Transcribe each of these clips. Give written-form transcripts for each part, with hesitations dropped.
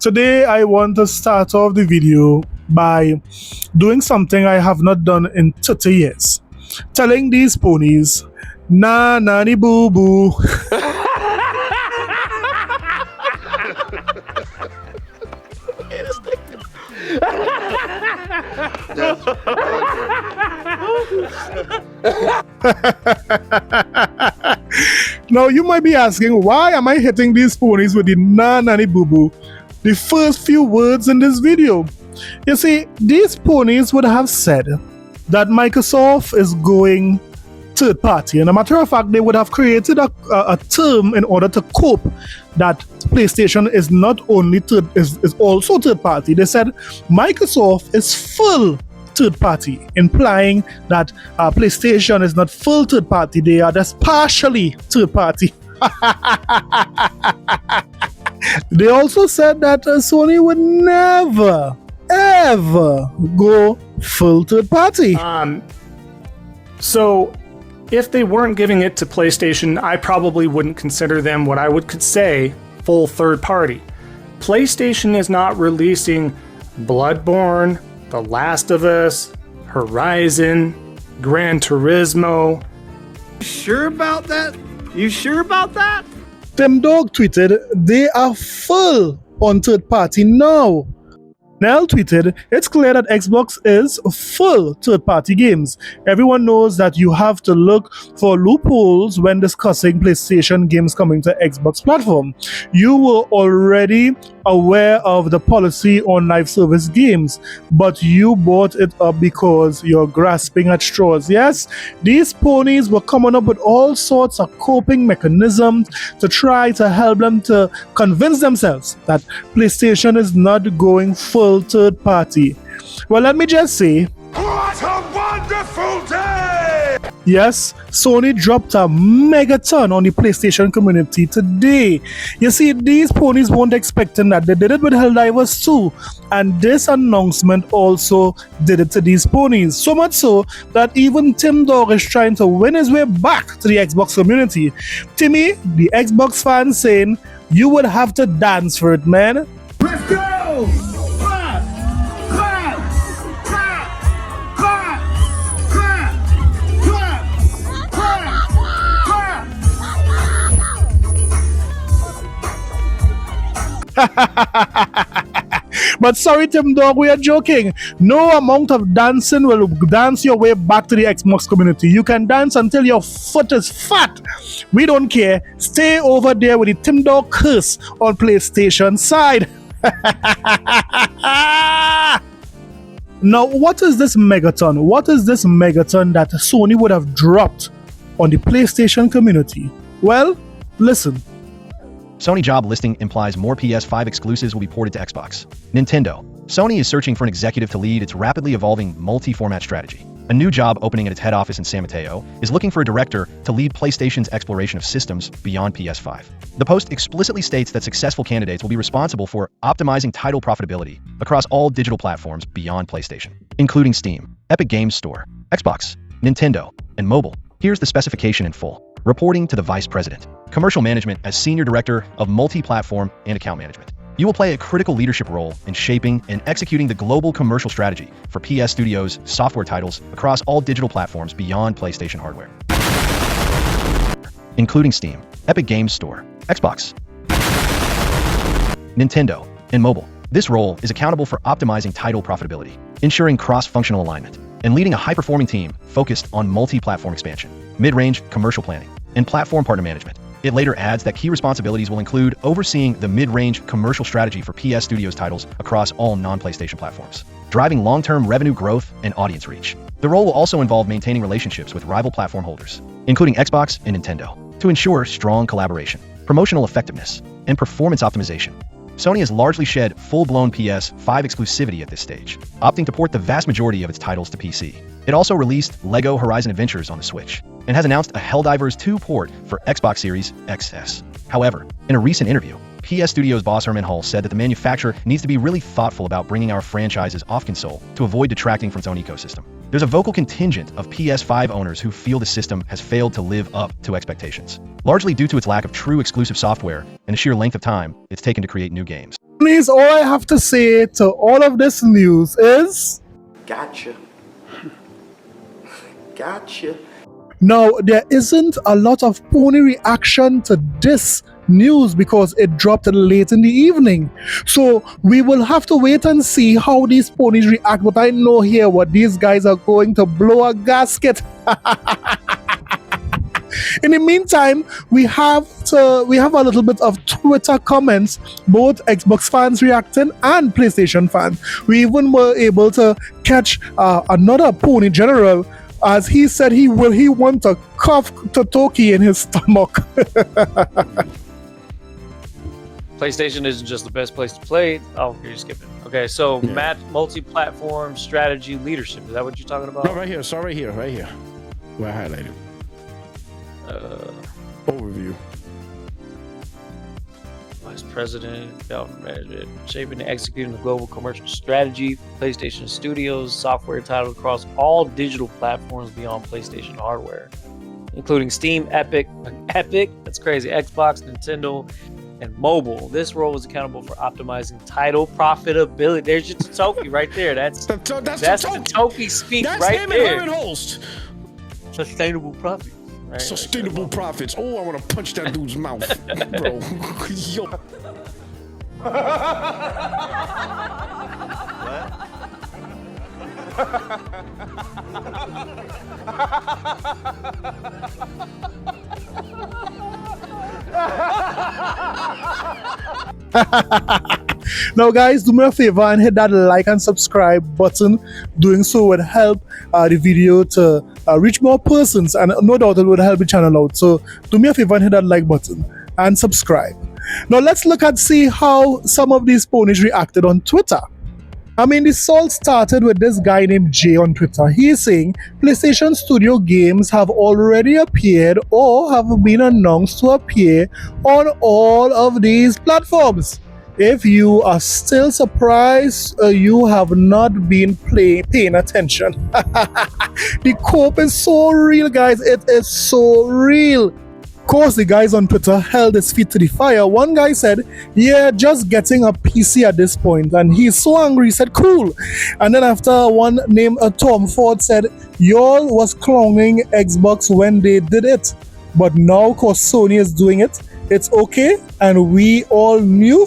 Today I want to start off the video by doing something I have not done in 30 years. Telling these ponies, na nani boo boo. Now you might be asking, why am I hitting these ponies with the na nani boo boo? The first few words in this video. You see, these ponies would have said that Microsoft is going third party, and a matter of fact, they would have created a term in order to cope that PlayStation is not only is also third party. They said Microsoft is full third party, implying that PlayStation is not full third party, they are just partially third party. They also said that Sony would never ever go full third party. So if they weren't giving it to PlayStation, I probably wouldn't consider them what I would say full third party. PlayStation is not releasing Bloodborne, The Last of Us, Horizon, Gran Turismo. Sure about that? You sure about that? Tim Dog tweeted, they are full on third party now. Nell tweeted, it's clear that Xbox is full third-party games. Everyone knows that you have to look for loopholes when discussing PlayStation games coming to Xbox platform. You were already aware of the policy on live service games, but you brought it up because you're grasping at straws. Yes, these ponies were coming up with all sorts of coping mechanisms to try to help them to convince themselves that PlayStation is not going full third party. Well, let me just say, What a wonderful day! yes, Sony dropped a megaton on the PlayStation community today. You see, these ponies weren't expecting that. They did it with Helldivers too, and this announcement also did it to these ponies. So much so that even Tim Dog is trying to win his way back to the Xbox community. Timmy, the Xbox fan, saying, you would have to dance for it, man. Let's go! Clap! Clap! Clap! Clap! Clap! Clap! Clap! Clap! But sorry, Tim Dog, we are joking. No amount of dancing will dance your way back to the Xbox community. You can dance until your foot is fat. We don't care. Stay over there with the Tim Dog curse on PlayStation side. Now, what is this megaton? What is this megaton that Sony would have dropped on the PlayStation community? Well, listen. Sony Job Listing implies more PS5 exclusives will be ported to Xbox. Nintendo. Sony is searching for an executive to lead its rapidly evolving multi-format strategy. A new job opening at its head office in San Mateo is looking for a director to lead PlayStation's exploration of systems beyond PS5. The post explicitly states that successful candidates will be responsible for optimizing title profitability across all digital platforms beyond PlayStation, including Steam, Epic Games Store, Xbox, Nintendo, and mobile. Here's the specification in full. Reporting to the Vice President, Commercial Management as Senior Director of Multi-Platform and Account Management. You will play a critical leadership role in shaping and executing the global commercial strategy for PS Studios' software titles across all digital platforms beyond PlayStation hardware, including Steam, Epic Games Store, Xbox, Nintendo, and mobile. This role is accountable for optimizing title profitability, ensuring cross-functional alignment, and leading a high-performing team focused on multi-platform expansion, mid-range commercial planning, and platform partner management. It later adds that key responsibilities will include overseeing the mid-range commercial strategy for PS Studios titles across all non-PlayStation platforms, driving long-term revenue growth and audience reach. The role will also involve maintaining relationships with rival platform holders, including Xbox and Nintendo, to ensure strong collaboration, promotional effectiveness, and performance optimization. Sony has largely shed full-blown PS5 exclusivity at this stage, opting to port the vast majority of its titles to PC. It also released LEGO Horizon Adventures on the Switch, and has announced a Helldivers 2 port for Xbox Series XS. However, in a recent interview, PS Studios boss Herman Hull said that the manufacturer needs to be really thoughtful about bringing our franchises off console to avoid detracting from its own ecosystem. There's a vocal contingent of PS5 owners who feel the system has failed to live up to expectations, largely due to its lack of true exclusive software and the sheer length of time it's taken to create new games. Please, all I have to say to all of this news is Gotcha. Gotcha. now there isn't a lot of pony reaction to this news because it dropped late in the evening. So we will have to wait and see how these ponies react. But I know here what these guys are going to blow a gasket. In the meantime, we have a little bit of Twitter comments, both Xbox fans reacting and PlayStation fans. We even were able to catch another pony general, as he said he want to cough Totoki in his stomach. PlayStation isn't just the best place to play. Oh, you're skipping. Okay, so Matt, multi-platform strategy leadership. Is that what you're talking about? No, right here. So right here. Where I highlighted. Overview. Vice President, Government Management, shaping and executing the global commercial strategy. PlayStation Studios, software titled across all digital platforms beyond PlayStation hardware, including Steam, Epic, that's crazy, Xbox, Nintendo, and mobile. This role is accountable for optimizing title profitability. There's your Totoki right there. That's Totoki speak That's right him there. and Holst. Sustainable profit. Right? Sustainable profits. Oh, I want to punch that dude's mouth, bro. Yo. Now guys, do me a favor and hit that like and subscribe button. Doing so would help the video to reach more persons, and no doubt it would help the channel out. So do me a favor and hit that like button and subscribe. Now let's see how some of these ponies reacted on Twitter. I mean, this all started with this guy named Jay on Twitter. He is saying PlayStation Studio games have already appeared or have been announced to appear on all of these platforms. If you are still surprised, you have not been paying attention. The cope is so real, guys. It is so real. Of course, the guys on Twitter held his feet to the fire. One guy said, yeah, just getting a PC at this point. And he's so angry, he said, cool. And then after, one named Tom Ford said, y'all was clowning Xbox when they did it. But now, because Sony is doing it, it's okay. And we all knew.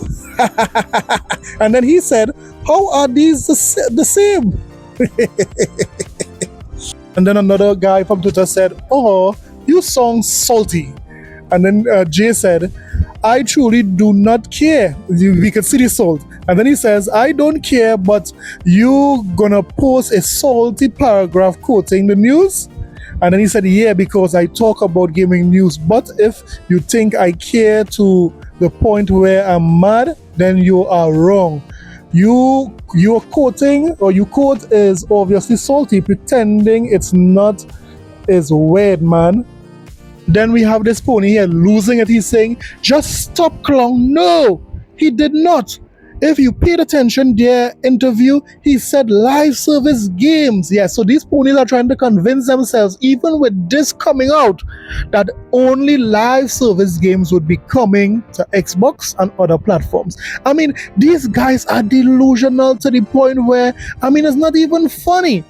And then he said, how are these the same? And then another guy from Twitter said, oh, you sound salty. And then Jay said, I truly do not care. We can see the salt. And then he says, I don't care, but you gonna post a salty paragraph quoting the news? And then he said, yeah, because I talk about gaming news. But if you think I care to the point where I'm mad, then you are wrong. You're quoting, or you quote is obviously salty. Pretending it's not is weird, man. Then we have this pony here losing it. He's saying, just stop, clown. No, he did not. If you paid attention, their interview, he said live service games. Yeah, so these ponies are trying to convince themselves, even with this coming out, that only live service games would be coming to Xbox and other platforms. I mean, these guys are delusional to the point where, I mean, it's not even funny.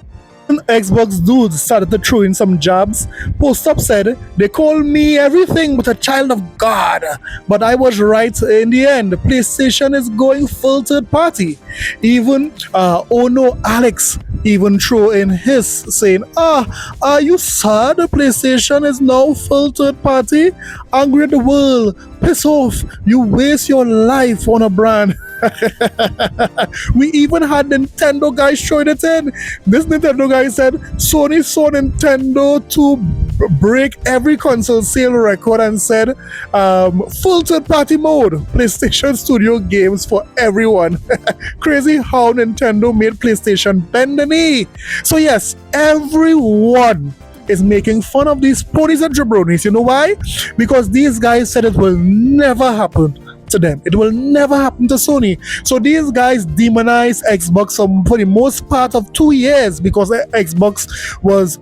Xbox dudes started to throw in some jabs. Post-up said, they call me everything but a child of God. But I was right in the end. PlayStation is going full third party. Even Ono Alex even threw in his, saying, are you sad PlayStation is now full third party? Angry at the world. Piss off. You waste your life on a brand. We even had Nintendo guys showing it in. This Nintendo guy said Sony saw Nintendo to break every console sale record and said full third party mode, PlayStation Studio games for everyone. Crazy how Nintendo made PlayStation bend the knee. So yes, everyone is making fun of these ponies and jabronis. You know why? Because these guys said it will never happen to them. It will never happen to Sony. So these guys demonize Xbox for the most part of 2 years because Xbox was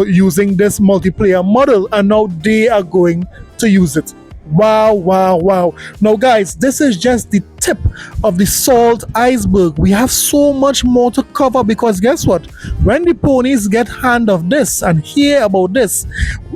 using this multiplayer model, and now they are going to use it. Wow, wow, wow. Now, guys, this is just the tip of the salt iceberg. We have so much more to cover because guess what? When the ponies get hand of this and hear about this,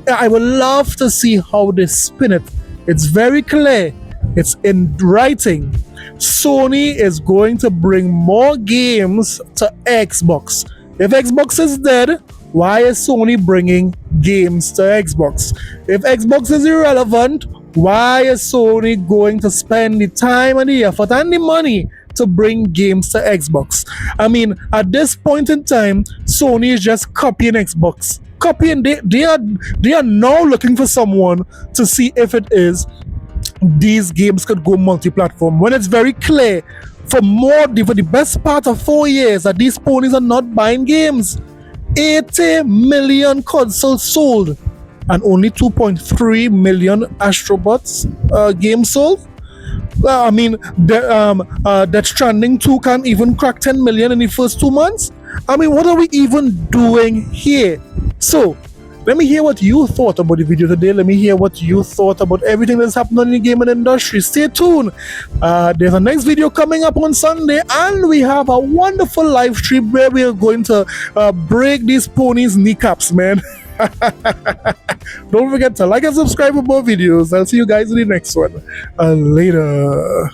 I would love to see how they spin it. It's very clear, it's in writing. Sony is going to bring more games to Xbox. If Xbox is dead, why is Sony bringing games to Xbox? If Xbox is irrelevant, why is Sony going to spend the time and the effort and the money to bring games to Xbox? I mean, at this point in time, Sony is just copying Xbox. Copying, they are now looking for someone to see if it is these games could go multi-platform. When it's very clear for the best part of 4 years that these ponies are not buying games. 80 million consoles sold and only 2.3 million Astrobots games sold. I mean, Death Stranding 2 can't even crack 10 million in the first 2 months. I mean, what are we even doing here? So, let me hear what you thought about the video today. Let me hear what you thought about everything that's happened in the gaming industry. Stay tuned. There's a next video coming up on Sunday, and we have a wonderful live stream where we are going to break these ponies' kneecaps, man. Don't forget to like and subscribe for more videos. I'll see you guys in the next one. Later.